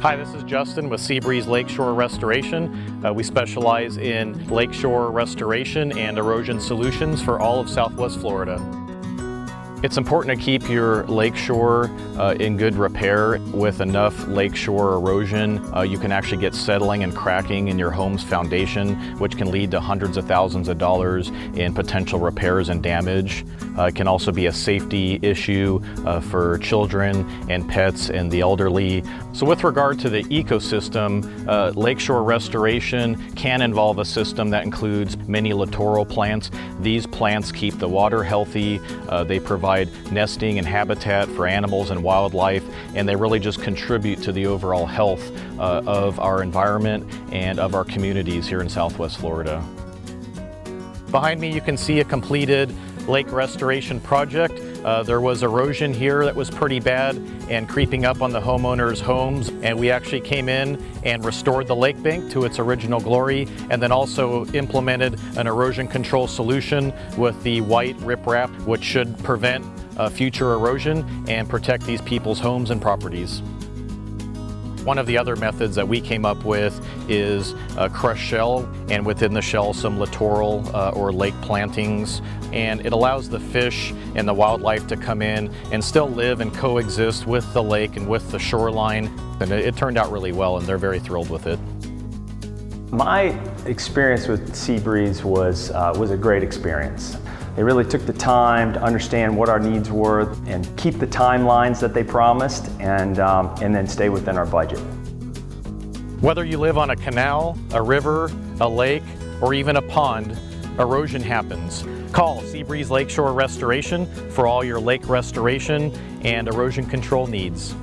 Hi, this is Justin with Seabreeze Lakeshore Restoration. We specialize in lakeshore restoration and erosion solutions for all of Southwest Florida. It's important to keep your lakeshore in good repair. With enough lakeshore erosion, you can actually get settling and cracking in your home's foundation, which can lead to hundreds of thousands of dollars in potential repairs and damage. It can also be a safety issue for children and pets and the elderly. So with regard to the ecosystem, lakeshore restoration can involve a system that includes many littoral plants. These plants keep the water healthy, they provide nesting and habitat for animals and wildlife, and they really just contribute to the overall health of our environment and of our communities here in Southwest Florida. Behind me you can see a completed lake restoration project. There was erosion here that was pretty bad and creeping up on the homeowners' homes, and we actually came in and restored the lake bank to its original glory, and then also implemented an erosion control solution with the white riprap, which should prevent future erosion and protect these people's homes and properties. One of the other methods that we came up with is a crushed shell, and within the shell some littoral or lake plantings, and it allows the fish and the wildlife to come in and still live and coexist with the lake and with the shoreline. And it turned out really well, and they're very thrilled with it. My experience with Seabreeze was a great experience. They really took the time to understand what our needs were and keep the timelines that they promised, and then stay within our budget. Whether you live on a canal, a river, a lake, or even a pond, erosion happens. Call Seabreeze Lakeshore Restoration for all your lake restoration and erosion control needs.